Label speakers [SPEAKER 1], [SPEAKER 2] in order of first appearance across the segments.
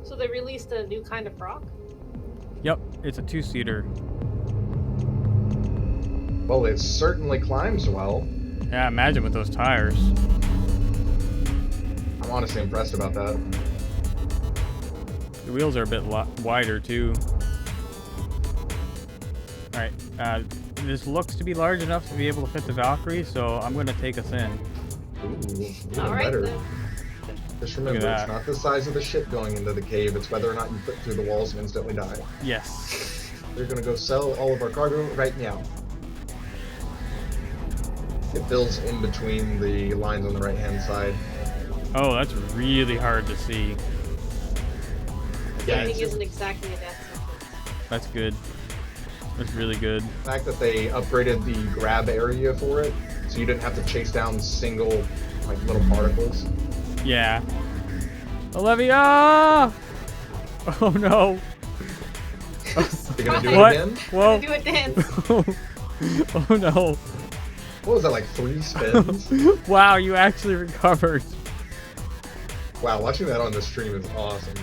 [SPEAKER 1] So they released a new kind of rock?
[SPEAKER 2] Yep, it's a 2-seater.
[SPEAKER 3] Well, it certainly climbs well.
[SPEAKER 2] Yeah, imagine with those tires.
[SPEAKER 3] I'm honestly impressed about that.
[SPEAKER 2] The wheels are a bit wider too. Alright, this looks to be large enough to be able to fit the Valkyrie, so I'm going to take us in.
[SPEAKER 3] Ooh, even
[SPEAKER 1] All right,
[SPEAKER 3] better.
[SPEAKER 1] then.
[SPEAKER 3] Just remember, it's not the size of the ship going into the cave, it's whether or not you fit through the walls and instantly die.
[SPEAKER 2] Yes.
[SPEAKER 3] We're gonna go sell all of our cargo right now. It fills in between the lines on the right-hand side.
[SPEAKER 2] Oh, that's really hard to see.
[SPEAKER 1] The
[SPEAKER 3] Yeah,
[SPEAKER 1] ending isn't exactly a death sentence.
[SPEAKER 2] That's good. That's really good.
[SPEAKER 3] The fact that they upgraded the grab area for it, so you didn't have to chase down single, like, little particles.
[SPEAKER 2] Yeah. Olivia! Oh no.
[SPEAKER 3] You're gonna do
[SPEAKER 2] What?
[SPEAKER 3] it again?
[SPEAKER 2] Whoa.
[SPEAKER 1] Do a dance.
[SPEAKER 2] Oh no.
[SPEAKER 3] What was that, like 3 spins?
[SPEAKER 2] Wow, you actually recovered.
[SPEAKER 3] Wow, watching that on the stream is awesome.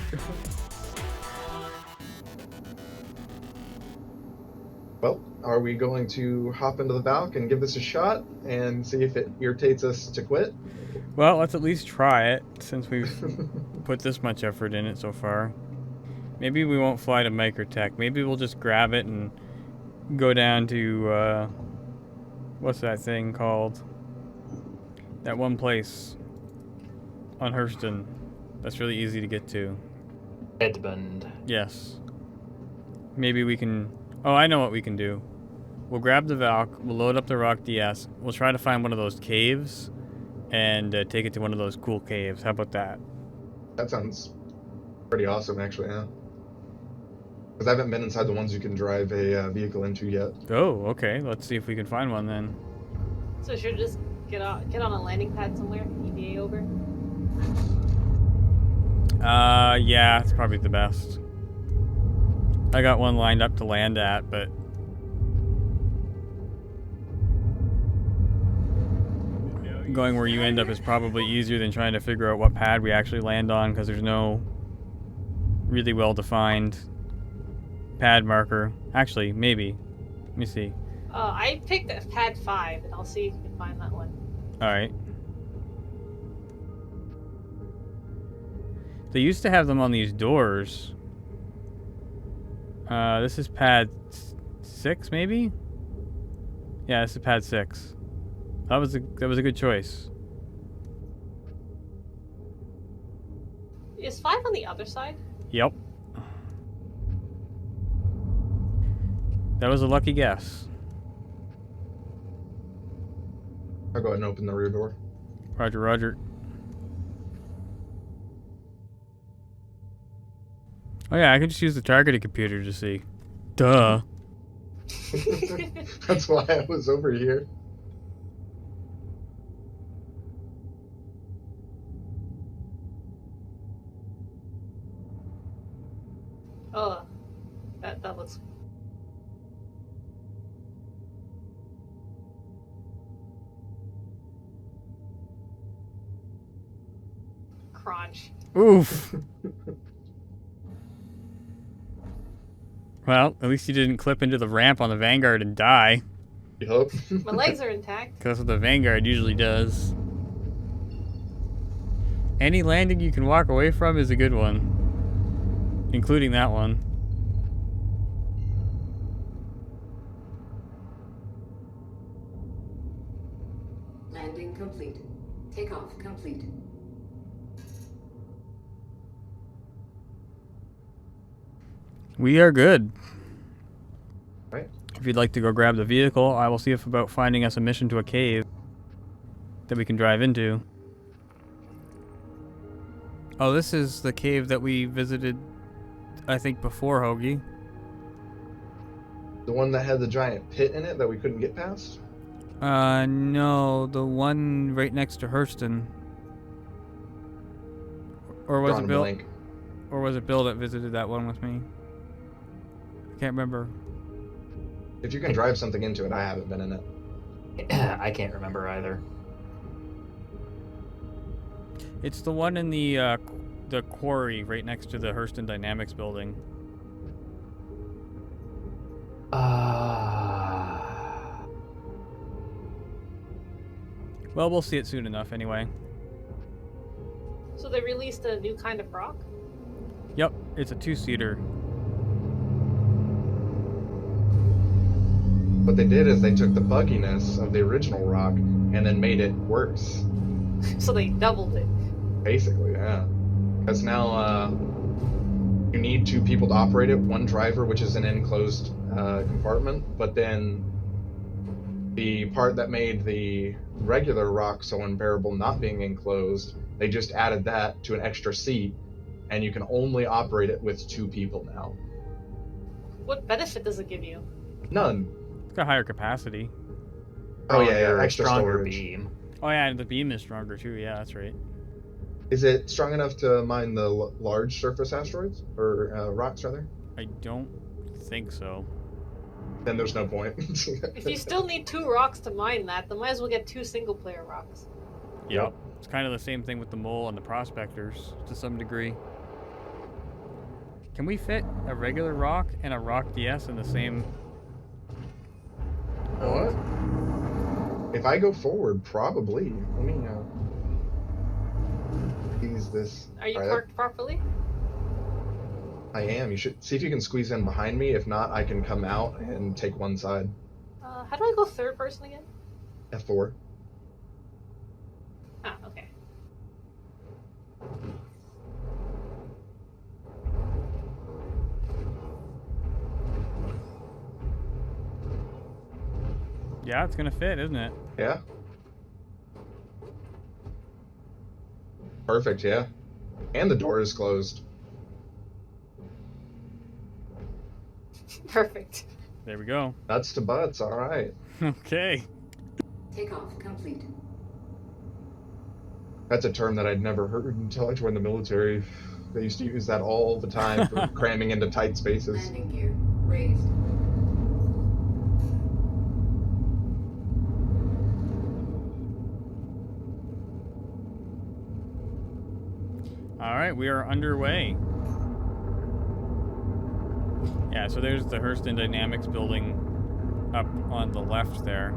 [SPEAKER 3] Well, are we going to hop into the Valk and give this a shot and see if it irritates us to quit?
[SPEAKER 2] Well, let's at least try it, since we've put this much effort in it so far. Maybe we won't fly to Microtech. Maybe we'll just grab it and go down to, what's that thing called? That one place on Hurston that's really easy to get to.
[SPEAKER 4] Edmund.
[SPEAKER 2] Yes. Maybe we can... Oh, I know what we can do. We'll grab the Valk, we'll load up the ROC-DS, we'll try to find one of those caves, and take it to one of those cool caves. How about that?
[SPEAKER 3] That sounds pretty awesome, actually, yeah. Because I haven't been inside the ones you can drive a vehicle into yet.
[SPEAKER 2] Oh, okay. Let's see if we can find one then.
[SPEAKER 1] So should we just get on a landing pad somewhere? EVA over?
[SPEAKER 2] Yeah, it's probably the best. I got one lined up to land at, but... going where you end up is probably easier than trying to figure out what pad we actually land on, because there's no really well-defined pad marker. Actually, maybe. Let me see.
[SPEAKER 1] I picked pad 5, and I'll see if you can find that one.
[SPEAKER 2] Alright. They used to have them on these doors. This is pad 6, maybe? Yeah, this is pad 6. That was a good choice.
[SPEAKER 1] Is 5 on the other side?
[SPEAKER 2] Yep. That was a lucky guess.
[SPEAKER 3] I'll go ahead and open the rear door.
[SPEAKER 2] Roger, roger. Oh yeah, I can just use the targeting computer to see. Duh.
[SPEAKER 3] That's why I was over here.
[SPEAKER 1] Oh, that looks... crunch.
[SPEAKER 2] Oof. Well, at least you didn't clip into the ramp on the Vanguard and die.
[SPEAKER 3] Yup.
[SPEAKER 1] My legs are intact.
[SPEAKER 2] Because that's what the Vanguard usually does. Any landing you can walk away from is a good one. Including that one.
[SPEAKER 5] Landing complete. Takeoff complete.
[SPEAKER 2] We are good.
[SPEAKER 3] Right.
[SPEAKER 2] If you'd like to go grab the vehicle, I will see if about finding us a mission to a cave that we can drive into. Oh, this is the cave that we visited, I think, before, Hoagie.
[SPEAKER 3] The one that had the giant pit in it that we couldn't get past?
[SPEAKER 2] No, the one right next to Hurston. Or was
[SPEAKER 3] Drawing
[SPEAKER 2] it Bill?
[SPEAKER 3] blank.
[SPEAKER 2] Or was it Bill that visited that one with me? I can't remember.
[SPEAKER 3] If you can drive something into it, I haven't been in it.
[SPEAKER 4] I can't remember either.
[SPEAKER 2] It's the one in the the quarry right next to the Hurston Dynamics building. Well, we'll see it soon enough anyway.
[SPEAKER 1] So they released a new kind of rock?
[SPEAKER 2] Yep, it's a 2-seater.
[SPEAKER 3] What they did is they took the bugginess of the original rock and then made it worse.
[SPEAKER 1] So they doubled it.
[SPEAKER 3] Basically, yeah. Because now you need 2 people to operate it, 1 driver, which is an enclosed compartment, but then the part that made the regular rock so unbearable not being enclosed, they just added that to an extra seat, and you can only operate it with 2 people now.
[SPEAKER 1] What benefit does it give you?
[SPEAKER 3] None.
[SPEAKER 2] It's got higher capacity.
[SPEAKER 3] Oh yeah,
[SPEAKER 4] Stronger-
[SPEAKER 3] extra
[SPEAKER 4] stronger
[SPEAKER 3] storage.
[SPEAKER 4] beam.
[SPEAKER 2] Oh yeah, and the beam is stronger too. Yeah, that's right.
[SPEAKER 3] Is it strong enough to mine the large surface asteroids? Or rocks, rather?
[SPEAKER 2] I don't think so.
[SPEAKER 3] Then there's no point.
[SPEAKER 1] If you still need 2 rocks to mine that, then might as well get 2 single-player rocks.
[SPEAKER 2] Yep. It's kind of the same thing with the mole and the prospectors to some degree. Can we fit a regular rock and a ROC-DS in the same...
[SPEAKER 3] What? If I go forward, probably. Let me use this.
[SPEAKER 1] Are you
[SPEAKER 3] Alright,
[SPEAKER 1] parked properly?
[SPEAKER 3] I am. You should see if you can squeeze in behind me. If not, I can come out and take one side.
[SPEAKER 1] How do I go third person again?
[SPEAKER 3] F4.
[SPEAKER 1] Ah, okay.
[SPEAKER 2] Yeah, it's gonna fit, isn't it?
[SPEAKER 3] Yeah. Perfect, yeah. And the door is closed.
[SPEAKER 1] Perfect.
[SPEAKER 2] There we go.
[SPEAKER 3] Nuts to butts, alright.
[SPEAKER 2] Okay.
[SPEAKER 5] Takeoff complete.
[SPEAKER 3] That's a term that I'd never heard until I joined the military. They used to use that all the time for cramming into tight spaces.
[SPEAKER 5] Landing gear raised.
[SPEAKER 2] Alright, we are underway. Yeah, so there's the Hurston Dynamics building up on the left there.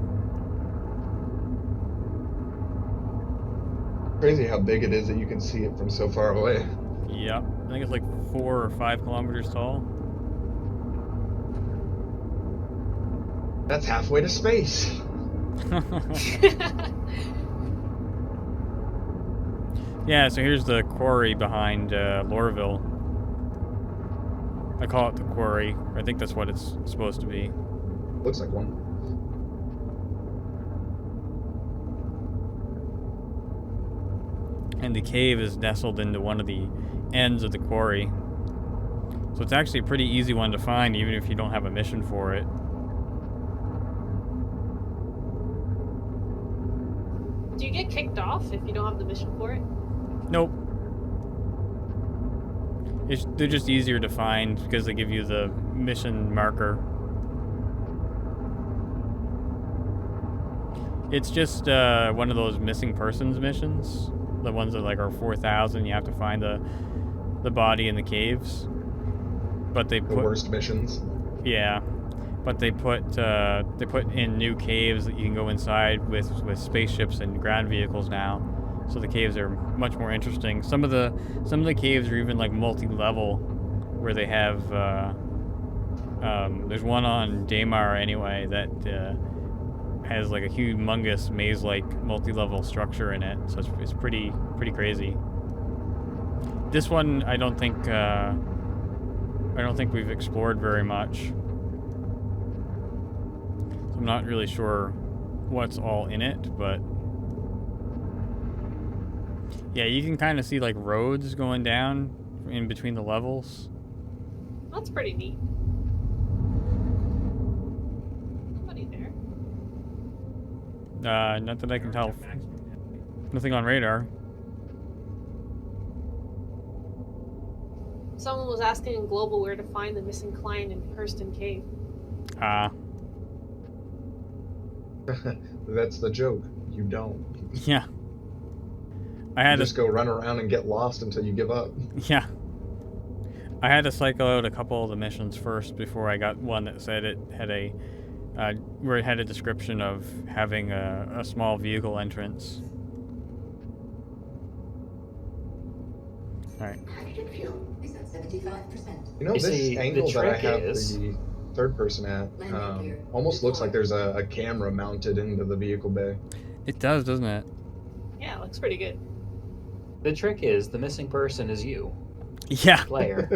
[SPEAKER 3] Crazy how big it is that you can see it from so far away.
[SPEAKER 2] Yep. I think it's like 4 or 5 kilometers tall.
[SPEAKER 3] That's halfway to space.
[SPEAKER 2] Yeah, so here's the quarry behind Lorville. I call it the quarry. I think that's what it's supposed to be.
[SPEAKER 3] Looks like one.
[SPEAKER 2] And the cave is nestled into one of the ends of the quarry. So it's actually a pretty easy one to find, even if you don't have a mission for it.
[SPEAKER 1] Do you get kicked off if you don't have the mission for it?
[SPEAKER 2] Nope. They're just easier to find because they give you the mission marker. It's just one of those missing persons missions. The ones that like are 4,000. You have to find the body in the caves. But they
[SPEAKER 3] The
[SPEAKER 2] put
[SPEAKER 3] worst missions.
[SPEAKER 2] yeah, but they put in new caves that you can go inside with spaceships and ground vehicles now. So the caves are much more interesting. Some of the caves are even like multi-level, where they have there's one on Daymar anyway that has like a humongous maze-like multi-level structure in it. So it's pretty crazy. This one I don't think we've explored very much. I'm not really sure what's all in it, but yeah, you can kind of see like roads going down in between the levels.
[SPEAKER 1] That's pretty neat. Nobody there.
[SPEAKER 2] Not that I can tell. Nothing on radar.
[SPEAKER 1] Someone was asking in Global where to find the missing client in Hurston Cave.
[SPEAKER 3] That's the joke. You don't.
[SPEAKER 2] Yeah. I had
[SPEAKER 3] just
[SPEAKER 2] to,
[SPEAKER 3] go run around and get lost until you give up.
[SPEAKER 2] yeah. I had to cycle out a couple of the missions first before I got one that said it had a, where it had a description of having a small vehicle entrance. Alright.
[SPEAKER 5] Hydrogen fuel is at 75%.
[SPEAKER 3] You know,
[SPEAKER 4] You
[SPEAKER 3] this
[SPEAKER 4] see, the
[SPEAKER 3] angle that I
[SPEAKER 4] trick
[SPEAKER 3] have
[SPEAKER 4] is-
[SPEAKER 3] the third person at almost looks like there's a camera mounted into the vehicle bay.
[SPEAKER 2] It does, doesn't it?
[SPEAKER 1] Yeah, it looks pretty good.
[SPEAKER 4] The trick is the missing person is you,
[SPEAKER 2] Yeah.
[SPEAKER 4] player.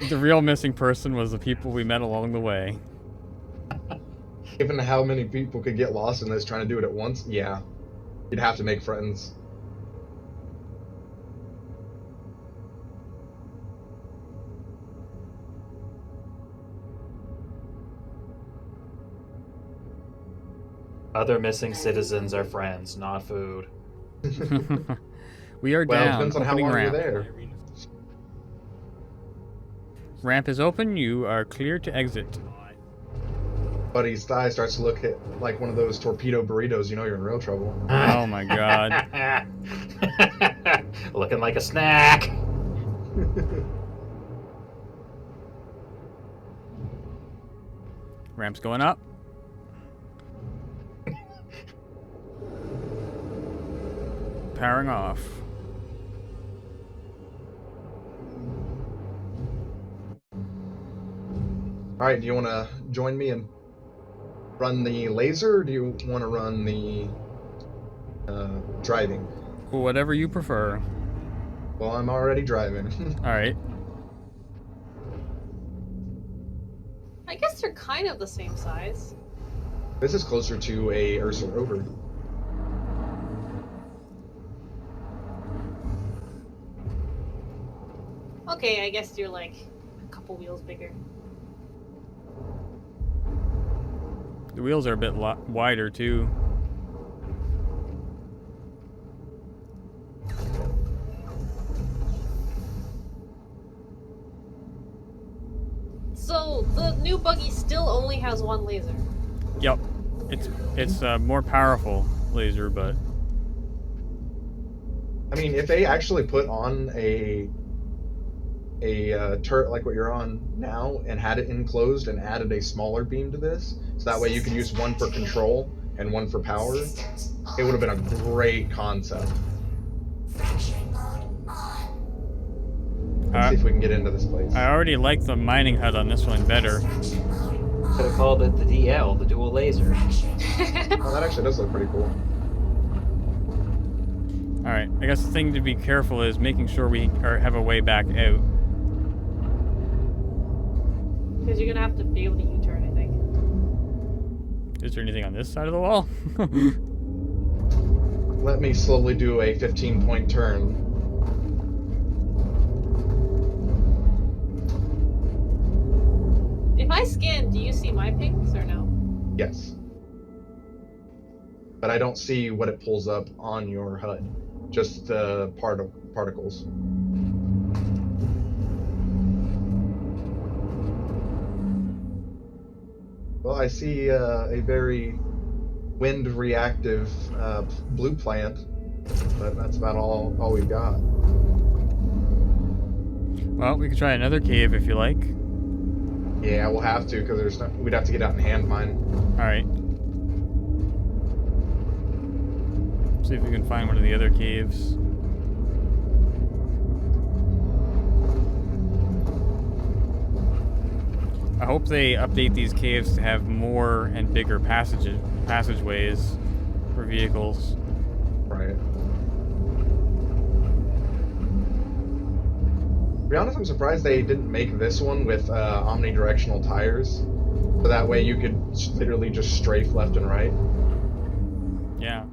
[SPEAKER 2] The real missing person was the people we met along the way.
[SPEAKER 3] Given how many people could get lost in this trying to do it at once, yeah. You'd have to make friends.
[SPEAKER 4] Other missing citizens are friends, not food.
[SPEAKER 2] We are
[SPEAKER 3] Well, it
[SPEAKER 2] down.
[SPEAKER 3] depends on how
[SPEAKER 2] Opening
[SPEAKER 3] long
[SPEAKER 2] ramp.
[SPEAKER 3] you're there.
[SPEAKER 2] Ramp is open. You are clear to exit.
[SPEAKER 3] Buddy's thigh starts to look like one of those torpedo burritos, you know you're in real trouble.
[SPEAKER 2] Oh my god.
[SPEAKER 4] Looking like a snack.
[SPEAKER 2] Ramp's going up. Powering off.
[SPEAKER 3] Alright, do you want to join me and run the laser, or do you want to run the driving?
[SPEAKER 2] Whatever you prefer.
[SPEAKER 3] Well, I'm already driving.
[SPEAKER 2] Alright.
[SPEAKER 1] I guess they're kind of the same size.
[SPEAKER 3] This is closer to a Ursa rover.
[SPEAKER 1] Okay, I guess you're like a couple wheels bigger.
[SPEAKER 2] The wheels are a bit wider too.
[SPEAKER 1] So the new buggy still only has one laser.
[SPEAKER 2] Yep. It's a more powerful laser, but
[SPEAKER 3] I mean, if they actually put on a turret like what you're on now and had it enclosed and added a smaller beam to this, so that way you can use one for control and one for power, it would have been a great concept. Let's see if we can get into this place.
[SPEAKER 2] I already like the mining hut on this one better.
[SPEAKER 4] Could have called it the DL, the dual laser.
[SPEAKER 3] Oh, that actually does look pretty cool.
[SPEAKER 2] Alright, I guess the thing to be careful is making sure we have a way back out.
[SPEAKER 1] Because you're gonna have to be able to U-turn, I think.
[SPEAKER 2] Is there anything on this side of the wall?
[SPEAKER 3] Let me slowly do a 15-point turn.
[SPEAKER 1] If I scan, do you see my pings or no?
[SPEAKER 3] Yes. But I don't see what it pulls up on your HUD. Just particles. Well, I see a very wind reactive blue plant, but that's about all we've got.
[SPEAKER 2] Well, we can try another cave if you like.
[SPEAKER 3] Yeah, we'll have to, because we'd have to get out and hand mine.
[SPEAKER 2] Alright. See if we can find one of the other caves. I hope they update these caves to have more and bigger passageways for vehicles.
[SPEAKER 3] Right. To be honest, I'm surprised they didn't make this one with omnidirectional tires. So that way you could literally just strafe left and right.
[SPEAKER 2] Yeah.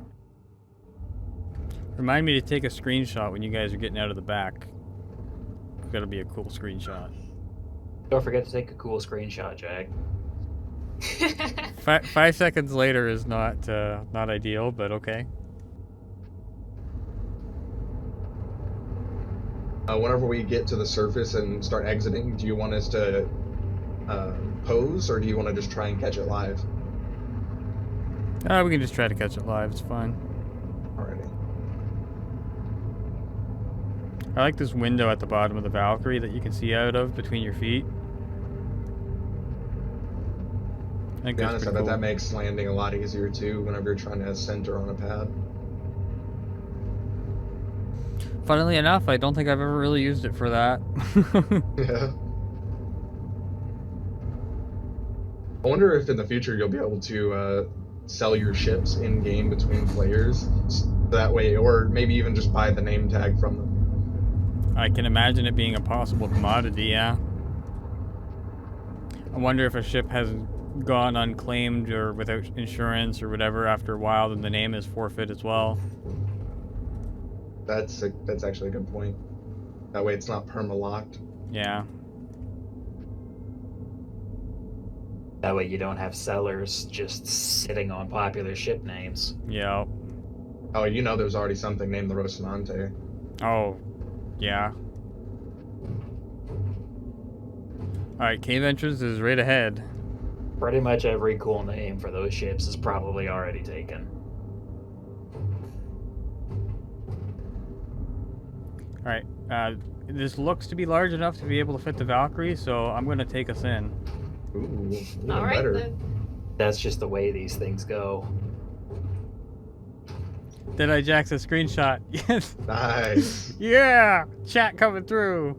[SPEAKER 2] Remind me to take a screenshot when you guys are getting out of the back. It's gotta be a cool screenshot.
[SPEAKER 4] Don't forget to take a cool screenshot, Jack.
[SPEAKER 2] 5 seconds later is not ideal, but okay.
[SPEAKER 3] Whenever we get to the surface and start exiting, do you want us to pose, or do you want to just try and catch it live?
[SPEAKER 2] We can just try to catch it live, it's fine.
[SPEAKER 3] Alrighty.
[SPEAKER 2] I like this window at the bottom of the Valkyrie that you can see out of between your feet. I think
[SPEAKER 3] To be
[SPEAKER 2] that's
[SPEAKER 3] honest, I
[SPEAKER 2] pretty
[SPEAKER 3] bet
[SPEAKER 2] cool.
[SPEAKER 3] that makes landing a lot easier too whenever you're trying to center on a pad.
[SPEAKER 2] Funnily enough, I don't think I've ever really used it for that.
[SPEAKER 3] Yeah. I wonder if in the future you'll be able to sell your ships in game between players that way, or maybe even just buy the name tag from them.
[SPEAKER 2] I can imagine it being a possible commodity, yeah. I wonder if a ship has gone unclaimed or without insurance or whatever after a while, then the name is forfeit as well.
[SPEAKER 3] That's actually a good point. That way it's not perma-locked.
[SPEAKER 2] Yeah.
[SPEAKER 4] That way you don't have sellers just sitting on popular ship names.
[SPEAKER 2] Yeah.
[SPEAKER 3] Oh, you know there's already something named the Rocinante.
[SPEAKER 2] Oh, yeah. Alright, cave entrance is right ahead.
[SPEAKER 4] Pretty much every cool name for those ships is probably already taken.
[SPEAKER 2] Alright, this looks to be large enough to be able to fit the Valkyrie, so I'm going to take us in.
[SPEAKER 3] Ooh, even
[SPEAKER 1] All right
[SPEAKER 3] better.
[SPEAKER 1] then.
[SPEAKER 4] That's just the way these things go.
[SPEAKER 2] Did I Jack's a screenshot? Yes!
[SPEAKER 3] Nice.
[SPEAKER 2] Yeah! Chat coming through!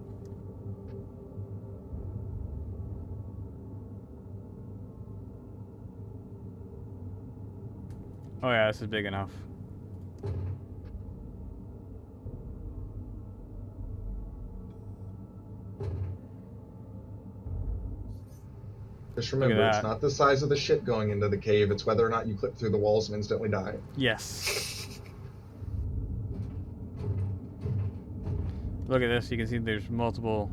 [SPEAKER 2] Oh yeah, this is big enough.
[SPEAKER 3] Just
[SPEAKER 2] Look at
[SPEAKER 3] remember, it's
[SPEAKER 2] that.
[SPEAKER 3] not the size of the ship going into the cave, it's whether or not you clip through the walls and instantly die.
[SPEAKER 2] Yes. Look at this, you can see there's multiple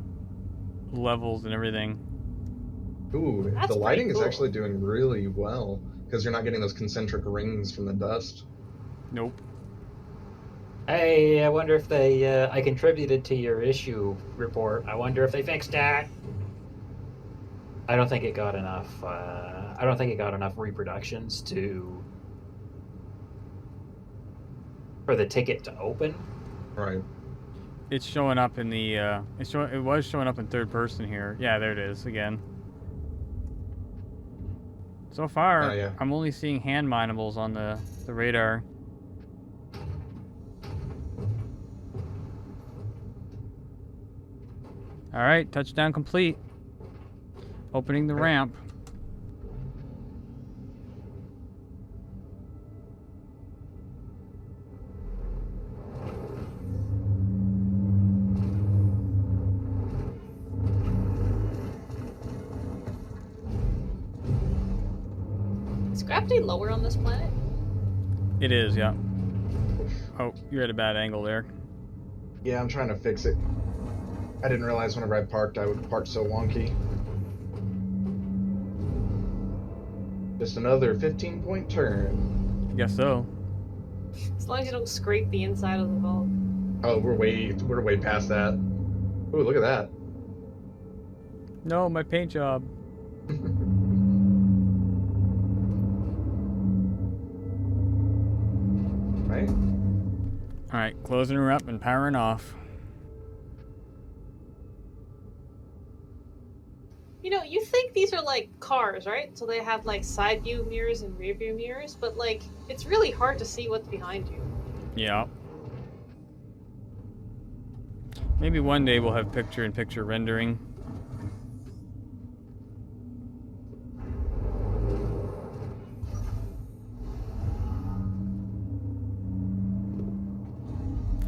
[SPEAKER 2] levels and everything.
[SPEAKER 3] Ooh,
[SPEAKER 1] That's
[SPEAKER 3] the lighting
[SPEAKER 1] pretty
[SPEAKER 3] is
[SPEAKER 1] cool.
[SPEAKER 3] actually doing really well, because you're not getting those concentric rings from the dust.
[SPEAKER 2] Nope.
[SPEAKER 4] Hey, I wonder if they, I contributed to your issue report. I wonder if they fixed that. I don't think it got enough, I don't think it got enough reproductions for the ticket to open.
[SPEAKER 3] Right.
[SPEAKER 2] It's showing up in the, it was showing up in third person here. Yeah, there it is again. So far,
[SPEAKER 3] Oh, yeah.
[SPEAKER 2] I'm only seeing hand minables on the radar. Alright, touchdown complete. Opening the
[SPEAKER 3] Okay.
[SPEAKER 2] ramp.
[SPEAKER 1] Is gravity lower on this planet?
[SPEAKER 2] It is, yeah. Oh, you're at a bad angle there.
[SPEAKER 3] Yeah, I'm trying to fix it. I didn't realize whenever I parked, I would park so wonky. Just another 15-point turn.
[SPEAKER 2] I guess so.
[SPEAKER 1] As long as you don't scrape the inside of the vault.
[SPEAKER 3] Oh, we're way past that. Ooh, look at that.
[SPEAKER 2] No, my paint job.
[SPEAKER 3] Right?
[SPEAKER 2] Alright, closing her up and powering off.
[SPEAKER 1] You know, you think these are like cars, right? So they have like side view mirrors and rear view mirrors, but like it's really hard to see what's behind you.
[SPEAKER 2] Yeah. Maybe one day we'll have picture-in-picture rendering.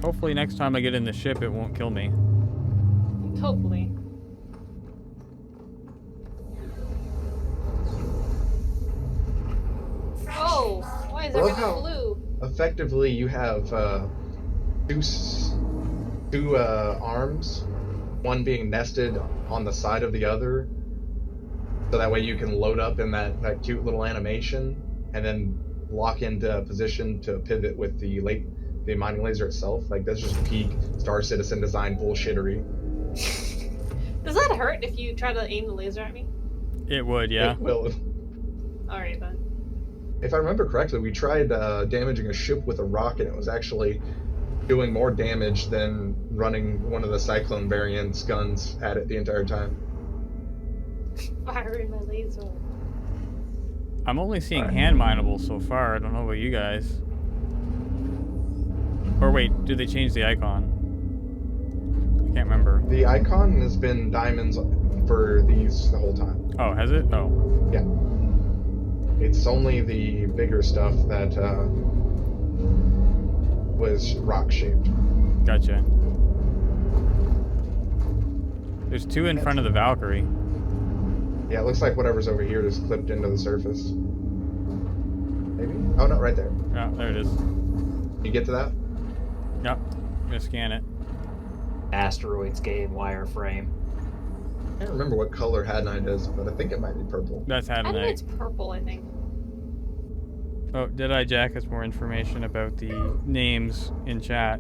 [SPEAKER 2] Hopefully next time I get in the ship it won't kill me.
[SPEAKER 1] Hopefully. Oh, why is
[SPEAKER 3] Look
[SPEAKER 1] everything
[SPEAKER 3] how-
[SPEAKER 1] blue?
[SPEAKER 3] Effectively, you have two arms, one being nested on the side of the other, so that way you can load up in that cute little animation, and then lock into a position to pivot with the mining laser itself. Like, that's just peak Star Citizen design bullshittery.
[SPEAKER 1] Does that hurt if you try to aim the laser at me?
[SPEAKER 2] It would, yeah.
[SPEAKER 3] It will.
[SPEAKER 1] Alright then.
[SPEAKER 3] If I remember correctly, we tried damaging a ship with a rocket. It was actually doing more damage than running one of the Cyclone variants guns at it the entire time.
[SPEAKER 1] Firing my laser.
[SPEAKER 2] I'm only seeing hand mineable so far. I don't know about you guys. Or wait, did they change the icon? I can't remember.
[SPEAKER 3] The icon has been diamonds for these the whole time.
[SPEAKER 2] Oh, has it? Oh.
[SPEAKER 3] Yeah. It's only the bigger stuff that was rock shaped.
[SPEAKER 2] Gotcha. There's two in front of the Valkyrie.
[SPEAKER 3] Yeah, it looks like whatever's over here is clipped into the surface. Maybe? Oh no, right there.
[SPEAKER 2] Oh, there it is.
[SPEAKER 3] You get to that?
[SPEAKER 2] Yep. I'm gonna scan it.
[SPEAKER 4] Asteroids game wireframe.
[SPEAKER 3] I can't remember what color Hadnite is, but I think it might be purple.
[SPEAKER 2] That's
[SPEAKER 1] I think
[SPEAKER 2] Hadnite.
[SPEAKER 1] it's purple, I think.
[SPEAKER 2] Oh, Deadeye Jack has more information about the names in chat.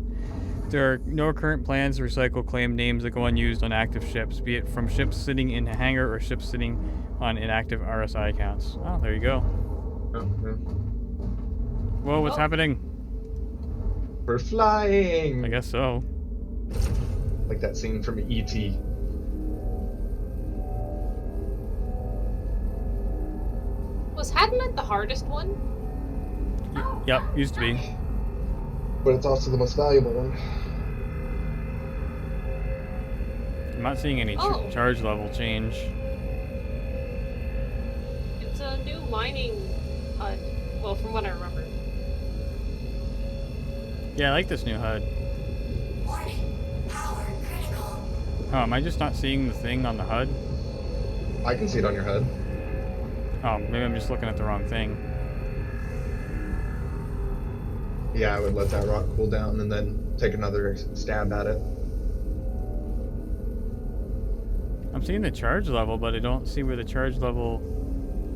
[SPEAKER 2] There are no current plans to recycle claimed names that go unused on active ships, be it from ships sitting in a hangar or ships sitting on inactive RSI accounts. Oh, there you go.
[SPEAKER 3] Oh, yeah.
[SPEAKER 2] Whoa, what's happening?
[SPEAKER 3] We're flying!
[SPEAKER 2] I guess so.
[SPEAKER 3] Like that scene from E.T.
[SPEAKER 1] Was Hadnite the hardest one?
[SPEAKER 2] Yep, used to be.
[SPEAKER 3] But it's also the most valuable one.
[SPEAKER 2] I'm not seeing any
[SPEAKER 1] Oh.
[SPEAKER 2] charge level change.
[SPEAKER 1] It's a new mining HUD. Well, from what I remember.
[SPEAKER 2] Yeah, I like this new HUD.
[SPEAKER 5] Warning. Power critical.
[SPEAKER 2] Oh, am I just not seeing the thing on the HUD?
[SPEAKER 3] I can see it on your HUD.
[SPEAKER 2] Oh, maybe I'm just looking at the wrong thing.
[SPEAKER 3] Yeah, I would let that rock cool down and then take another stab at it.
[SPEAKER 2] I'm seeing the charge level, but I don't see where the charge level...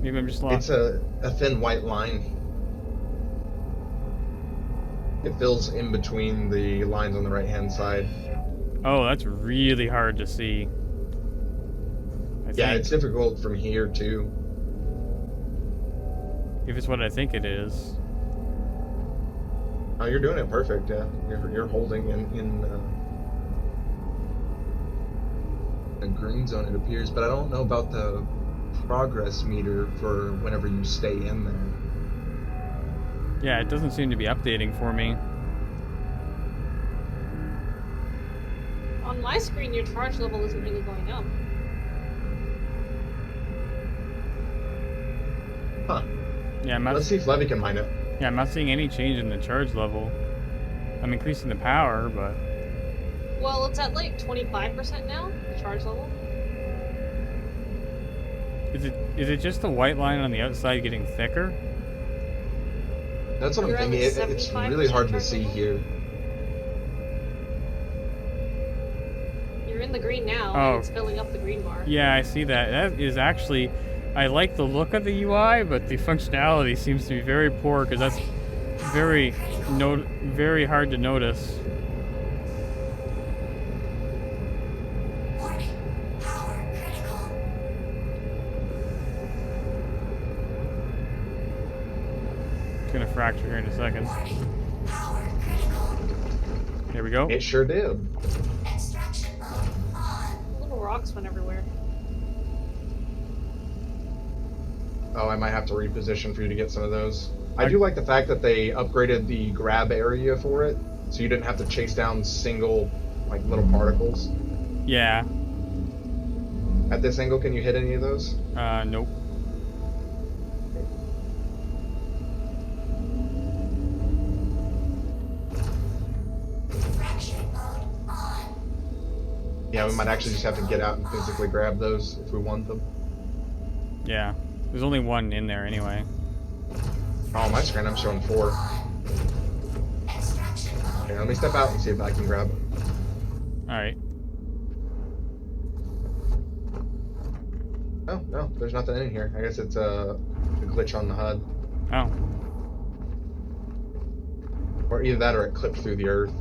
[SPEAKER 2] Maybe I'm just
[SPEAKER 3] It's
[SPEAKER 2] lost.
[SPEAKER 3] a thin white line. It fills in between the lines on the right-hand side.
[SPEAKER 2] Oh, that's really hard to see. I
[SPEAKER 3] Yeah,
[SPEAKER 2] think.
[SPEAKER 3] it's difficult from here, too.
[SPEAKER 2] If it's what I think it is.
[SPEAKER 3] Oh, you're doing it perfect, yeah. You're holding in a green zone, it appears, but I don't know about the progress meter for whenever you stay in there.
[SPEAKER 2] Yeah, it doesn't seem to be updating for me.
[SPEAKER 1] On my screen, your charge level isn't really going up.
[SPEAKER 3] Huh.
[SPEAKER 2] Yeah, I'm not,
[SPEAKER 3] Let's see if Levy can mine it.
[SPEAKER 2] yeah, I'm not seeing any change in the charge level. I'm increasing the power, but...
[SPEAKER 1] Well, it's at like 25% now, the charge level.
[SPEAKER 2] Is it just the white line on the outside getting thicker?
[SPEAKER 3] That's what
[SPEAKER 1] You're
[SPEAKER 3] I'm
[SPEAKER 1] at
[SPEAKER 3] thinking.
[SPEAKER 1] like
[SPEAKER 3] It's
[SPEAKER 1] 75%
[SPEAKER 3] really hard to
[SPEAKER 1] charge
[SPEAKER 3] see
[SPEAKER 1] level?
[SPEAKER 3] here.
[SPEAKER 1] You're in the green now,
[SPEAKER 2] Oh.
[SPEAKER 1] and it's filling up the green bar.
[SPEAKER 2] Yeah, I see that. That is actually... I like the look of the UI, but the functionality seems to be very poor, because that's very hard to notice.
[SPEAKER 5] Warning. Power critical.
[SPEAKER 2] It's gonna fracture here in a second.
[SPEAKER 5] Warning. Power critical.
[SPEAKER 2] Here we go.
[SPEAKER 3] It sure did.
[SPEAKER 5] Extraction mode on.
[SPEAKER 1] Little rocks went everywhere.
[SPEAKER 3] Oh, I might have to reposition for you to get some of those. I do like the fact that they upgraded the grab area for it, so you didn't have to chase down single, like, little particles.
[SPEAKER 2] Yeah.
[SPEAKER 3] At this angle, can you hit any of those?
[SPEAKER 2] Nope.
[SPEAKER 5] Diffraction mode on.
[SPEAKER 3] Yeah, we might actually just have to get out and physically grab those if we want them.
[SPEAKER 2] Yeah. There's only one in there anyway.
[SPEAKER 3] Oh, on my screen I'm showing 4.
[SPEAKER 5] Extraction mode.
[SPEAKER 3] Okay, let me step out and see if I can grab it.
[SPEAKER 2] Alright.
[SPEAKER 3] Oh, no, there's nothing in here. I guess it's a glitch on the HUD.
[SPEAKER 2] Oh.
[SPEAKER 3] Or either that or it clipped through the earth.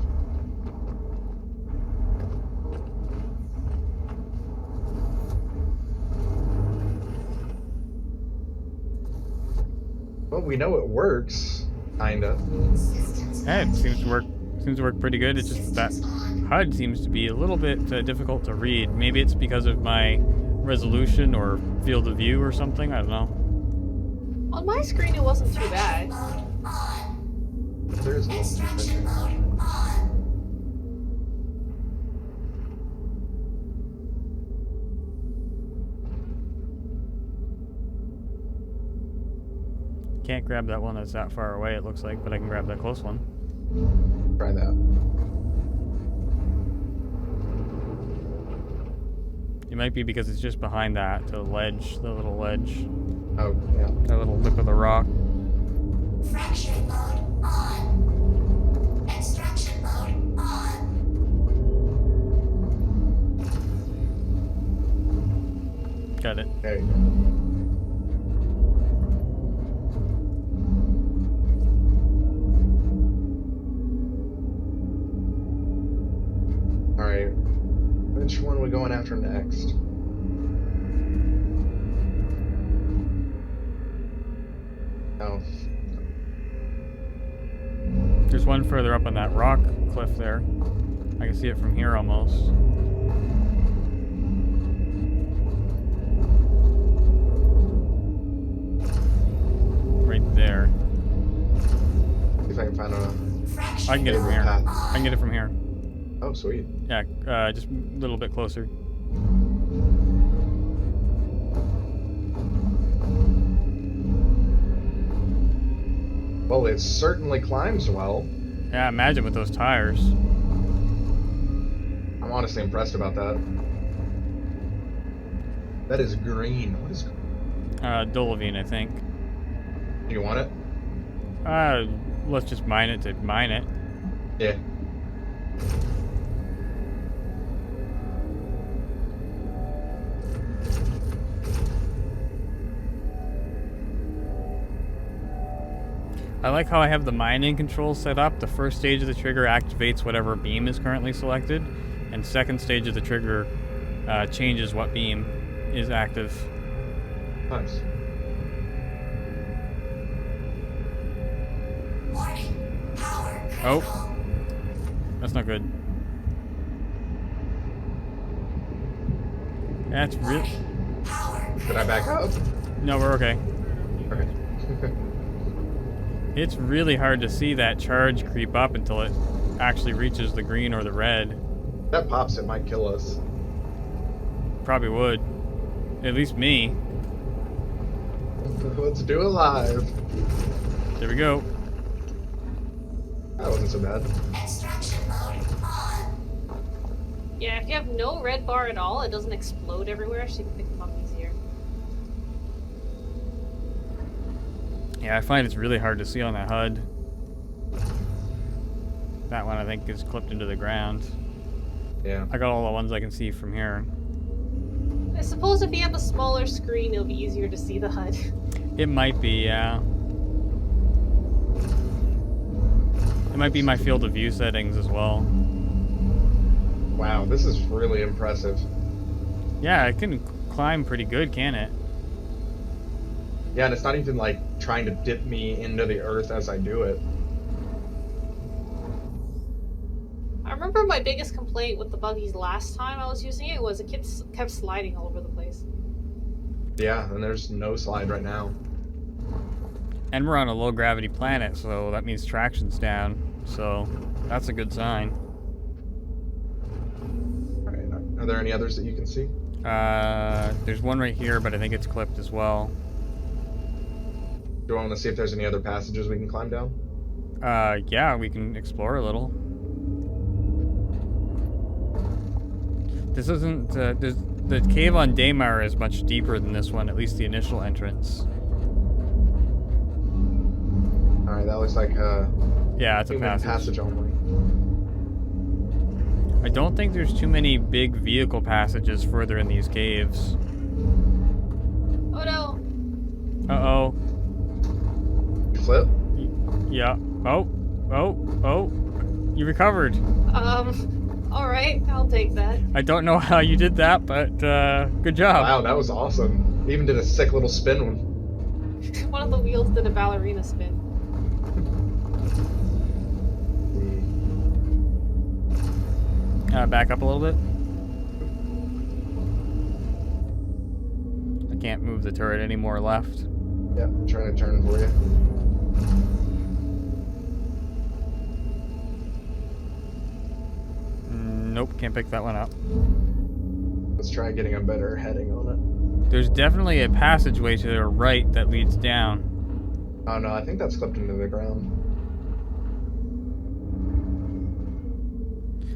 [SPEAKER 3] Well, we know it works, kinda.
[SPEAKER 5] Systems
[SPEAKER 2] Yeah, it seems to work Seems to work pretty good. It's just that HUD seems to be a little bit difficult to read. Maybe it's because of my resolution or field of view or something. I don't know.
[SPEAKER 1] On my screen, it wasn't too bad.
[SPEAKER 3] There is a little different.
[SPEAKER 2] Can't grab that one that's that far away, it looks like, but I can grab that close one.
[SPEAKER 3] Try that.
[SPEAKER 2] It might be because it's just behind that, the ledge, the little ledge,
[SPEAKER 3] Oh, yeah.
[SPEAKER 2] that little lip of the rock.
[SPEAKER 5] Fraction mode on. Extraction mode on.
[SPEAKER 2] Got it.
[SPEAKER 3] There you go. Alright. Which one are we going after next? Oh.
[SPEAKER 2] There's one further up on that rock cliff there. I can see it from here almost. Right there.
[SPEAKER 3] See if I can find a
[SPEAKER 2] I can get it from here. I can get it from here.
[SPEAKER 3] Oh, sweet.
[SPEAKER 2] Yeah, just a little bit closer.
[SPEAKER 3] Well, it certainly climbs well.
[SPEAKER 2] Yeah, imagine with those tires.
[SPEAKER 3] I'm honestly impressed about that. That is green. What is green?
[SPEAKER 2] Dolivine, I think.
[SPEAKER 3] Do you want it?
[SPEAKER 2] Let's just mine it to mine it.
[SPEAKER 3] Yeah.
[SPEAKER 2] I like how I have the mining controls set up. The first stage of the trigger activates whatever beam is currently selected, and second stage of the trigger changes what beam is active.
[SPEAKER 3] Nice.
[SPEAKER 5] Warning. Power critical.
[SPEAKER 2] Oh, that's not good. That's real.
[SPEAKER 5] Power
[SPEAKER 3] Did I back up?
[SPEAKER 2] No, we're okay.
[SPEAKER 3] Okay.
[SPEAKER 2] It's really hard to see that charge creep up until it actually reaches the green or the red.
[SPEAKER 3] If that pops, it might kill us.
[SPEAKER 2] Probably would. At least me.
[SPEAKER 3] Let's do it live.
[SPEAKER 2] There we go.
[SPEAKER 3] That wasn't so bad.
[SPEAKER 5] Extraction mode on.
[SPEAKER 1] Yeah, if you have no red bar at all, it doesn't explode everywhere, so you can pick them up easier.
[SPEAKER 2] Yeah, I find it's really hard to see on that HUD. That one I think is clipped into the ground.
[SPEAKER 3] Yeah.
[SPEAKER 2] I got all the ones I can see from here.
[SPEAKER 1] I suppose if you have a smaller screen, it'll be easier to see the HUD.
[SPEAKER 2] It might be, yeah. It might be my field of view settings as well.
[SPEAKER 3] Wow, this is really impressive.
[SPEAKER 2] Yeah, it can climb pretty good, can it?
[SPEAKER 3] Yeah, and it's not even like trying to dip me into the earth as I do it.
[SPEAKER 1] I remember my biggest complaint with the buggies last time I was using it was it kept sliding all over the place.
[SPEAKER 3] Yeah, and there's no slide right now.
[SPEAKER 2] And we're on a low gravity planet, so that means traction's down. So that's a good sign.
[SPEAKER 3] Alright, are there any others that you can see?
[SPEAKER 2] There's one right here, but I think it's clipped as well.
[SPEAKER 3] Do you want to see if there's any other passages we can climb down?
[SPEAKER 2] Yeah, we can explore a little. This isn't, the cave on Daymar is much deeper than this one, at least the initial entrance.
[SPEAKER 3] Alright, that looks like
[SPEAKER 2] Yeah, it's a
[SPEAKER 3] human passage only.
[SPEAKER 2] I don't think there's too many big vehicle passages further in these caves.
[SPEAKER 1] Oh no!
[SPEAKER 2] Uh-oh.
[SPEAKER 3] You flip?
[SPEAKER 2] Yeah. Oh. You recovered.
[SPEAKER 1] Alright, I'll take that.
[SPEAKER 2] I don't know how you did that, but good job.
[SPEAKER 3] Wow, that was awesome. You even did a sick little spin one.
[SPEAKER 1] One of the wheels did a ballerina spin.
[SPEAKER 2] Back up a little bit. I can't move the turret any more left.
[SPEAKER 3] Yeah, I'm trying to turn for you.
[SPEAKER 2] Nope, can't pick that one up.
[SPEAKER 3] Let's try getting a better heading on it.
[SPEAKER 2] There's definitely a passageway to the right that leads down.
[SPEAKER 3] Oh no, I think that's clipped into the ground.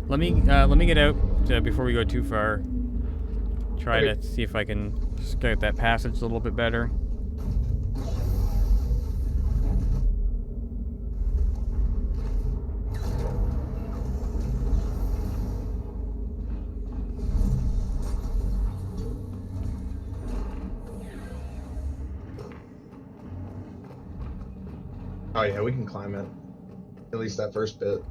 [SPEAKER 2] Let me get out before we go too far. Try
[SPEAKER 3] Okay.
[SPEAKER 2] to see if I can scout that passage a little bit better.
[SPEAKER 3] Oh yeah, we can climb it. At least that first bit.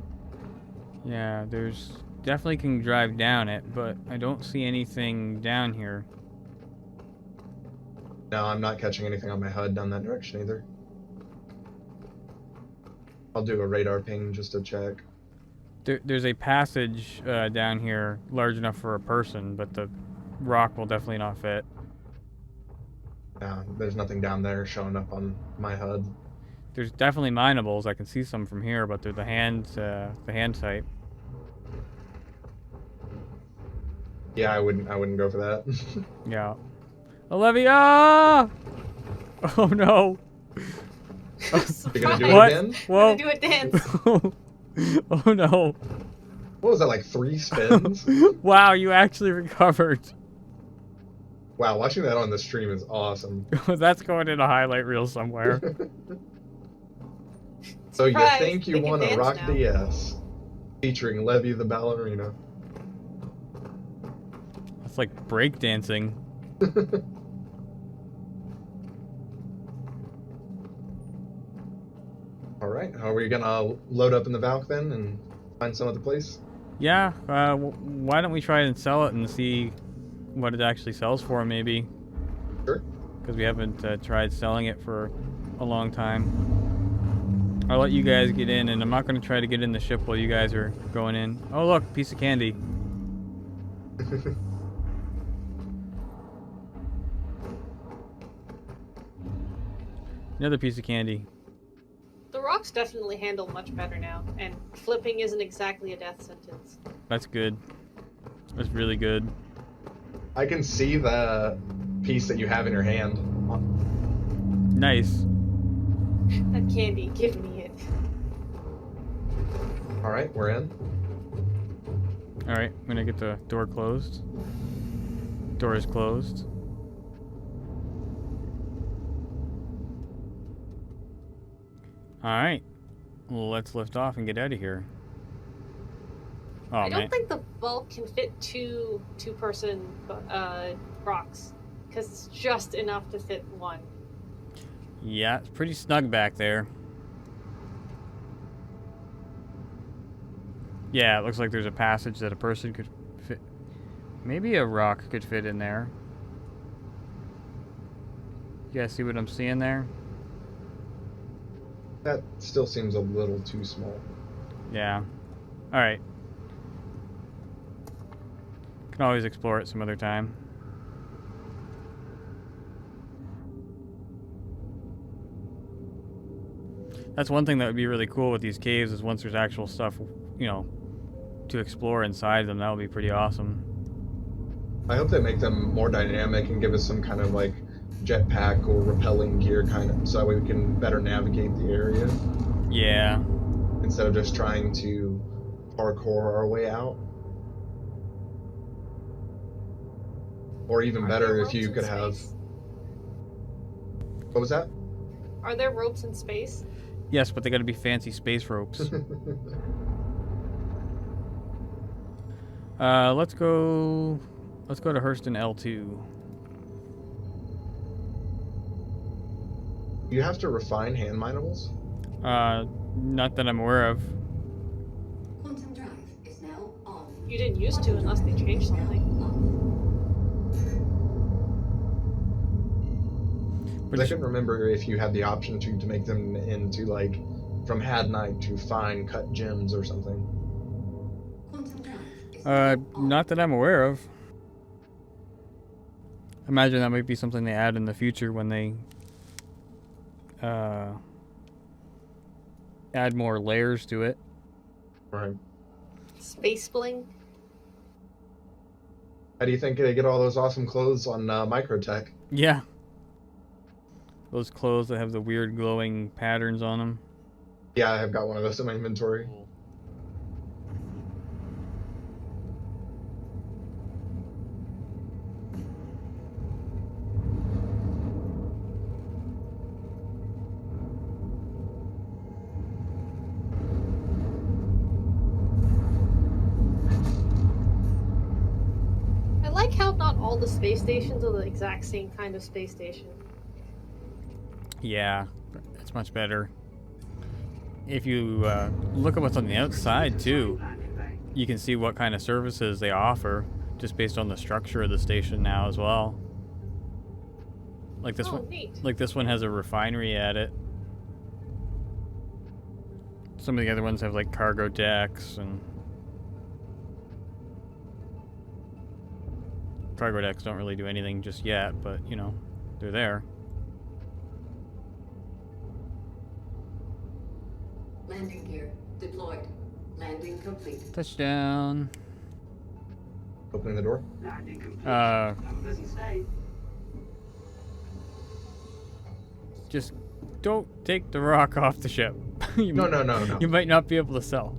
[SPEAKER 2] Yeah, there's definitely can drive down it, but I don't see anything down here.
[SPEAKER 3] No, I'm not catching anything on my HUD down that direction either. I'll do a radar ping just to check.
[SPEAKER 2] There's a passage down here large enough for a person, but the rock will definitely not fit.
[SPEAKER 3] No, there's nothing down there showing up on my HUD.
[SPEAKER 2] There's definitely minables. I can see some from here, but they're the hand type.
[SPEAKER 3] Yeah, I wouldn't go for that.
[SPEAKER 2] Yeah. Olivia! Oh no!
[SPEAKER 3] You're gonna do it
[SPEAKER 2] What?
[SPEAKER 3] again?
[SPEAKER 2] Whoa!
[SPEAKER 1] Do a dance.
[SPEAKER 2] Oh no!
[SPEAKER 3] What was that, like 3 spins?
[SPEAKER 2] Wow, you actually recovered.
[SPEAKER 3] Wow, watching that on the stream is awesome.
[SPEAKER 2] That's going in a highlight reel somewhere.
[SPEAKER 3] So you
[SPEAKER 1] Surprise,
[SPEAKER 3] think you
[SPEAKER 1] they can
[SPEAKER 3] want a
[SPEAKER 1] dance
[SPEAKER 3] ROC-DS featuring Levy the ballerina?
[SPEAKER 2] It's like breakdancing.
[SPEAKER 3] All right, are we gonna load up in the Valk then and find some other place?
[SPEAKER 2] Yeah, why don't we try and sell it and see what it actually sells for, maybe?
[SPEAKER 3] Sure.
[SPEAKER 2] Because we haven't tried selling it for a long time. I'll let you guys get in, and I'm not going to try to get in the ship while you guys are going in. Oh, look, piece of candy. Another piece of candy.
[SPEAKER 1] The rocks definitely handle much better now, and flipping isn't exactly a death sentence.
[SPEAKER 2] That's good. That's really good.
[SPEAKER 3] I can see the piece that you have in your hand.
[SPEAKER 2] Nice.
[SPEAKER 1] That candy, give me it.
[SPEAKER 3] All right, we're in.
[SPEAKER 2] Alright, I'm gonna get the door closed. Door is closed. Alright. Well, let's lift off and get out of here. Oh,
[SPEAKER 1] I
[SPEAKER 2] man.
[SPEAKER 1] don't think the bulk can fit two-person rocks, because it's just enough to fit one.
[SPEAKER 2] Yeah, it's pretty snug back there. Yeah, it looks like there's a passage that a person could fit. Maybe a rock could fit in there. You guys see what I'm seeing there?
[SPEAKER 3] That still seems a little too small.
[SPEAKER 2] Yeah. Alright. Can always explore it some other time. That's one thing that would be really cool with these caves is once there's actual stuff, you know, to explore inside them, that would be pretty awesome.
[SPEAKER 3] I hope they make them more dynamic and give us some kind of like jetpack or rappelling gear kind of, so that way we can better navigate the area
[SPEAKER 2] Yeah.
[SPEAKER 3] instead of just trying to parkour our way out. Or even
[SPEAKER 1] Are
[SPEAKER 3] better
[SPEAKER 1] there
[SPEAKER 3] if
[SPEAKER 1] ropes
[SPEAKER 3] you
[SPEAKER 1] in
[SPEAKER 3] could have.
[SPEAKER 1] space?
[SPEAKER 3] What was that?
[SPEAKER 1] Are there ropes in space?
[SPEAKER 2] Yes, but they gotta be fancy space ropes. Let's go to Hurston L2.
[SPEAKER 3] You have to refine hand minables?
[SPEAKER 2] Not that I'm aware of.
[SPEAKER 5] Quantum drive is now on.
[SPEAKER 1] You didn't used to unless they changed something.
[SPEAKER 3] But I couldn't remember if you had the option to make them into like from Hadnite to fine cut gems or something.
[SPEAKER 5] Quantum drive is now on.
[SPEAKER 2] Not that I'm aware of. Imagine that might be something they add in the future when they add more layers to it.
[SPEAKER 3] Right.
[SPEAKER 1] Space bling.
[SPEAKER 3] How do you think they get all those awesome clothes on Microtech?
[SPEAKER 2] Yeah. Those clothes that have the weird glowing patterns on them.
[SPEAKER 3] Yeah, I have got one of those in my inventory.
[SPEAKER 1] I like how not all the space stations are the exact same kind of space station.
[SPEAKER 2] Yeah, it's much better. If you look at what's on the outside too, you can see what kind of services they offer just based on the structure of the station now as well. Like this
[SPEAKER 1] Oh,
[SPEAKER 2] one,
[SPEAKER 1] neat.
[SPEAKER 2] like this one has a refinery at it. Some of the other ones have like cargo decks, and cargo decks don't really do anything just yet, but you know, they're there.
[SPEAKER 5] Landing gear deployed. Landing complete.
[SPEAKER 2] Touchdown.
[SPEAKER 3] Opening the door.
[SPEAKER 2] Just don't take the rock off the ship.
[SPEAKER 3] No.
[SPEAKER 2] You might not be able to sell.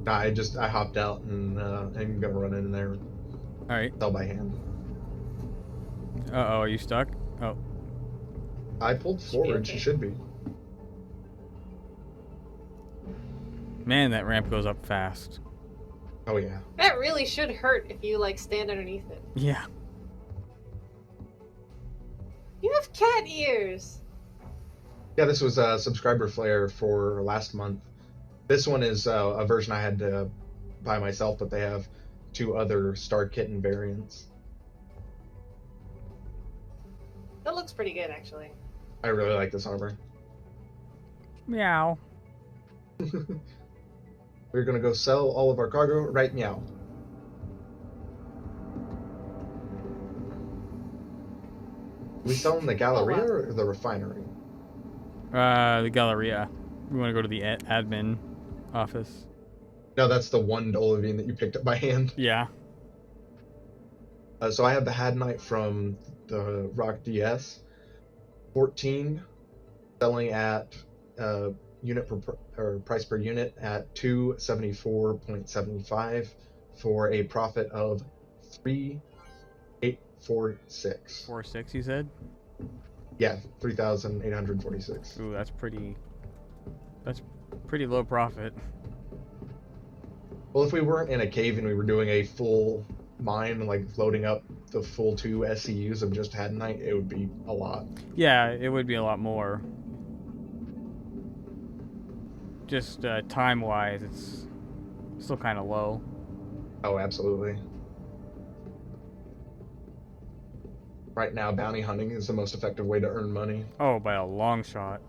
[SPEAKER 3] Nah, I hopped out and I'm gonna run in there and
[SPEAKER 2] All right.
[SPEAKER 3] sell by hand.
[SPEAKER 2] Uh-oh, are you stuck? Oh.
[SPEAKER 3] I pulled forward. She should be.
[SPEAKER 2] Man, that ramp goes up fast.
[SPEAKER 3] Oh yeah.
[SPEAKER 1] That really should hurt if you like stand underneath it.
[SPEAKER 2] Yeah.
[SPEAKER 1] You have cat ears.
[SPEAKER 3] Yeah, this was a subscriber flare for last month. This one is a version I had to buy myself, but they have 2 other Star Kitten variants.
[SPEAKER 1] That looks pretty good, actually.
[SPEAKER 3] I really like this armor.
[SPEAKER 2] Meow.
[SPEAKER 3] We're gonna go sell all of our cargo right meow. We selling the Galleria or the refinery?
[SPEAKER 2] The Galleria. We want to go to the admin office.
[SPEAKER 3] No, that's the one Dolivine that you picked up by hand.
[SPEAKER 2] Yeah.
[SPEAKER 3] So I have the Hadnite from the ROC-DS. 14, selling at unit or price per unit at 274.75 for a profit of 3,846.
[SPEAKER 2] 4.6, you said?
[SPEAKER 3] Yeah, 3,846.
[SPEAKER 2] Ooh, that's pretty low profit.
[SPEAKER 3] Well, if we weren't in a cave and we were doing a full mine, like loading up the full 2 SCUs of just Hadnite, it would be a lot.
[SPEAKER 2] Yeah, it would be a lot more. Just time-wise, it's still kind of low.
[SPEAKER 3] Oh, absolutely. Right now, bounty hunting is the most effective way to earn money.
[SPEAKER 2] Oh, by a long shot.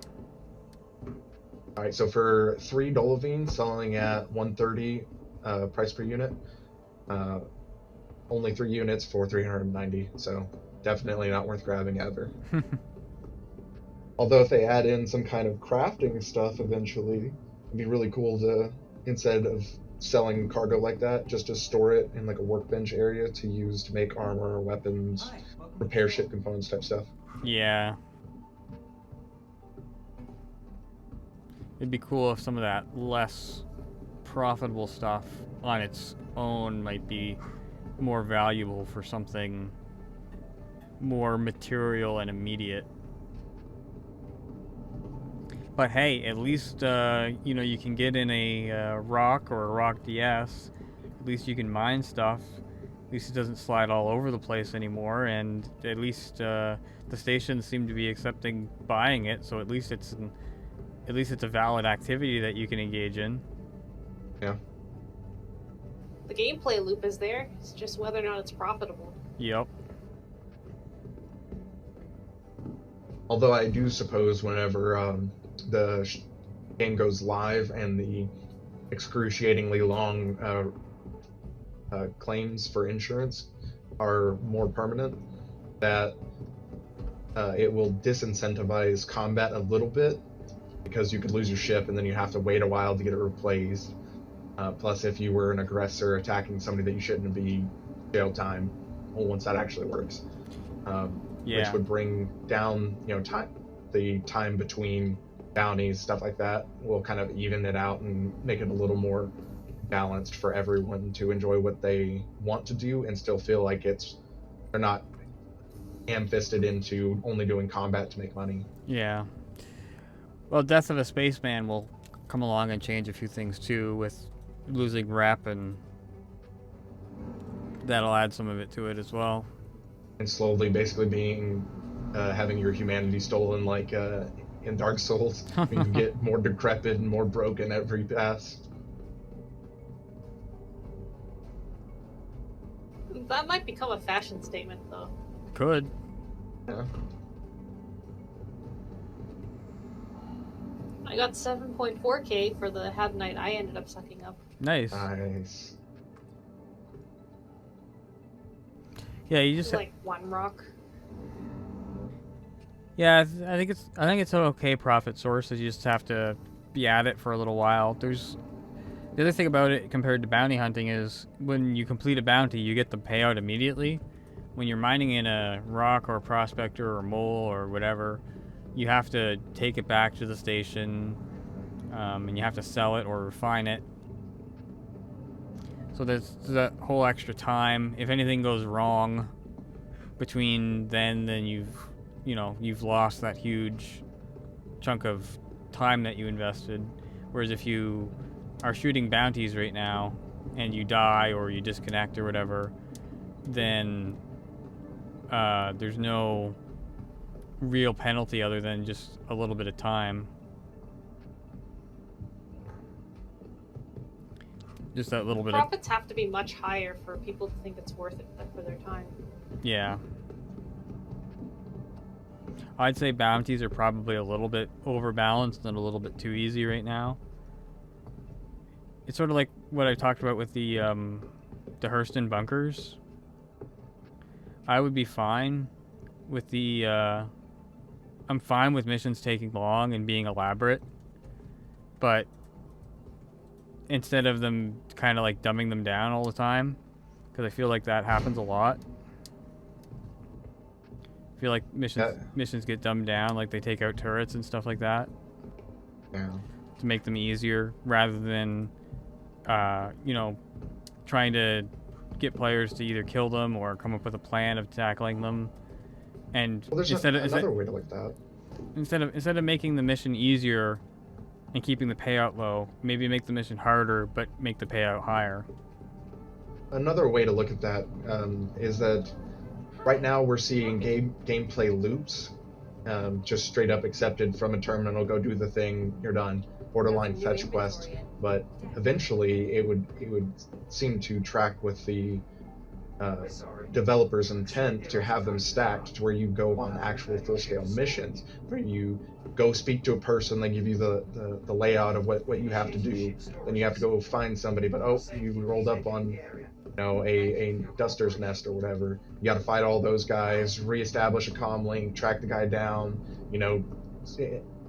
[SPEAKER 3] All right, so for 3 Dolivine, selling at 130 price per unit, only 3 units for 390, so definitely not worth grabbing ever. Although if they add in some kind of crafting stuff eventually, it'd be really cool to, instead of selling cargo like that, just to store it in like a workbench area to use to make armor, weapons, repair ship components type stuff.
[SPEAKER 2] Yeah. It'd be cool if some of that less profitable stuff on its own might be more valuable for something more material and immediate. But hey, at least you know, you can get in a ROC or a ROC-DS. At least you can mine stuff. At least it doesn't slide all over the place anymore, and at least the stations seem to be accepting buying it. So at least it's a valid activity that you can engage in.
[SPEAKER 3] Yeah.
[SPEAKER 1] The gameplay loop is there. It's just whether or not it's profitable.
[SPEAKER 2] Yep.
[SPEAKER 3] Although I do suppose whenever the game goes live and the excruciatingly long claims for insurance are more permanent, that it will disincentivize combat a little bit, because you could lose your ship and then you have to wait a while to get it replaced. Plus, if you were an aggressor attacking somebody that you shouldn't be, jail time. Well, once that actually works, which would bring down, the time between bounties, stuff like that. Will kind of even it out and make it a little more balanced for everyone to enjoy what they want to do and still feel like they're not ham-fisted into only doing combat to make money.
[SPEAKER 2] Yeah. Well, Death of a Spaceman will come along and change a few things too, with losing rep, and that'll add some of it to it as well.
[SPEAKER 3] And slowly, basically being having your humanity stolen, like in Dark Souls. You get more decrepit and more broken every pass.
[SPEAKER 1] That might become a fashion statement, though.
[SPEAKER 2] Could.
[SPEAKER 3] Yeah.
[SPEAKER 1] I got 7.4k for the Had Night I ended up sucking up.
[SPEAKER 2] Nice.
[SPEAKER 3] Nice.
[SPEAKER 2] Yeah, you just
[SPEAKER 1] Like one rock.
[SPEAKER 2] Yeah, I think it's an okay profit source. You just have to be at it for a little while. The other thing about it compared to bounty hunting is when you complete a bounty, you get the payout immediately. When you're mining in a rock or a prospector or mole or whatever, you have to take it back to the station, and you have to sell it or refine it. So there's that whole extra time. If anything goes wrong between then you've lost that huge chunk of time that you invested. Whereas if you are shooting bounties right now and you die or you disconnect or whatever, then there's no real penalty other than just a little bit of time. Just that little bit
[SPEAKER 1] Profits have to be much higher for people to think it's worth it for their time.
[SPEAKER 2] Yeah. I'd say bounties are probably a little bit overbalanced and a little bit too easy right now. It's sort of like what I talked about with the Hurston bunkers. I would be fine with the I'm fine with missions taking long and being elaborate, but instead of them kind of like dumbing them down all the time, because I feel like that happens a lot. I feel like missions get dumbed down, like they take out turrets and stuff like that.
[SPEAKER 3] Yeah.
[SPEAKER 2] To make them easier, rather than trying to get players to either kill them or come up with a plan of tackling them. And
[SPEAKER 3] Well, there's another way to look at that.
[SPEAKER 2] Instead of making the mission easier and keeping the payout low, maybe make the mission harder but make the payout higher.
[SPEAKER 3] Another way to look at that is that right now we're seeing gameplay loops, just straight up accepted from a terminal. Go do the thing, you're done. Borderline fetch quest, but eventually it would seem to track with the developer's intent to have them stacked to where you go on actual full-scale missions, where you go speak to a person, they give you the layout of what you have to do, then you have to go find somebody, but you rolled up on a duster's nest or whatever. You got to fight all those guys, reestablish a comm link, track the guy down,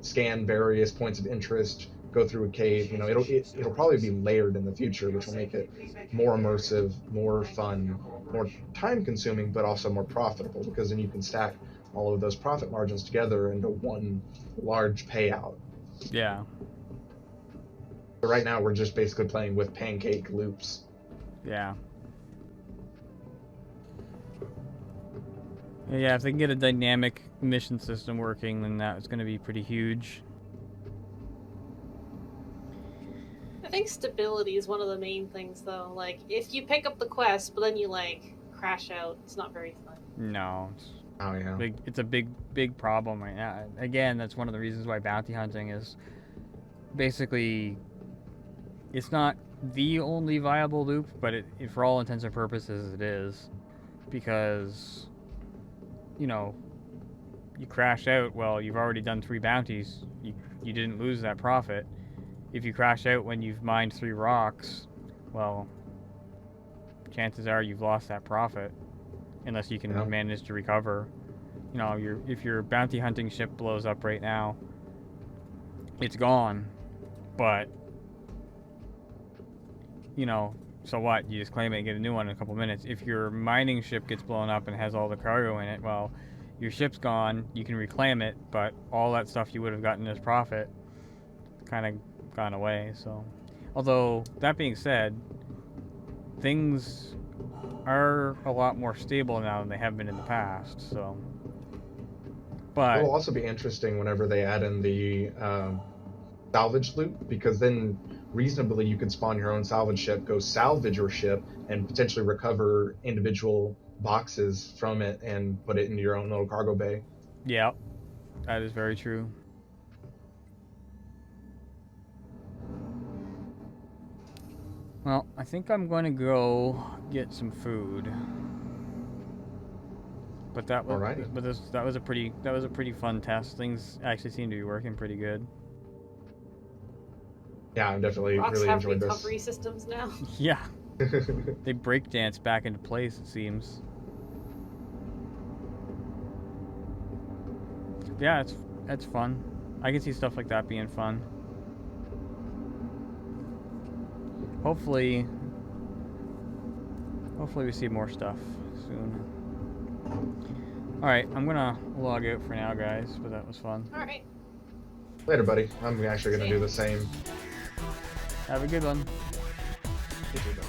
[SPEAKER 3] scan various points of interest, go through a cave. It'll probably be layered in the future, which will make it more immersive, more fun, more time consuming, but also more profitable, because then you can stack all of those profit margins together into one large payout.
[SPEAKER 2] Yeah.
[SPEAKER 3] But right now we're just basically playing with pancake loops.
[SPEAKER 2] Yeah. Yeah, if they can get a dynamic mission system working, then that's going to be pretty huge.
[SPEAKER 1] I think stability is one of the main things, though. Like, if you pick up the quest, but then you, crash out, it's not very fun.
[SPEAKER 2] No.
[SPEAKER 3] Oh, yeah.
[SPEAKER 2] It's a big problem right now. Again, that's one of the reasons why bounty hunting is basically... It's not the only viable loop, but it for all intents and purposes, it is. Because, you crashed out, well, you've already done 3 bounties. You didn't lose that profit. if you crash out when you've mined 3 rocks, well, chances are you've lost that profit, unless you can
[SPEAKER 3] Yeah.
[SPEAKER 2] manage to recover. You know, if your bounty hunting ship blows up right now, it's gone. But, you know, so what? You just claim it and get a new one in a couple minutes. If your mining ship gets blown up and has all the cargo in it, well, your ship's gone. You can reclaim it, but all that stuff you would have gotten as profit kind of gone away. So, although that being said, things are a lot more stable now than they have been in the past. So, but
[SPEAKER 3] It'll also be interesting whenever they add in the salvage loot, because then reasonably you could spawn your own salvage ship, go salvage your ship, and potentially recover individual boxes from it and put it into your own little cargo bay.
[SPEAKER 2] yeah, that is very true. Well, I think I'm going to go get some food. But that was
[SPEAKER 3] Alrighty.
[SPEAKER 2] that was a pretty fun test. Things actually seem to be working pretty good.
[SPEAKER 3] Yeah, I'm definitely
[SPEAKER 1] Rocks
[SPEAKER 3] really
[SPEAKER 1] have
[SPEAKER 3] enjoyed this.
[SPEAKER 1] recovery systems now.
[SPEAKER 2] Yeah, they breakdance back into place, it seems. Yeah, it's fun. I can see stuff like that being fun. Hopefully we see more stuff soon. Alright, I'm gonna log out for now, guys, but that was fun.
[SPEAKER 1] Alright.
[SPEAKER 3] Later, buddy. I'm actually going to do the same.
[SPEAKER 2] Have a good one.
[SPEAKER 3] You too, buddy.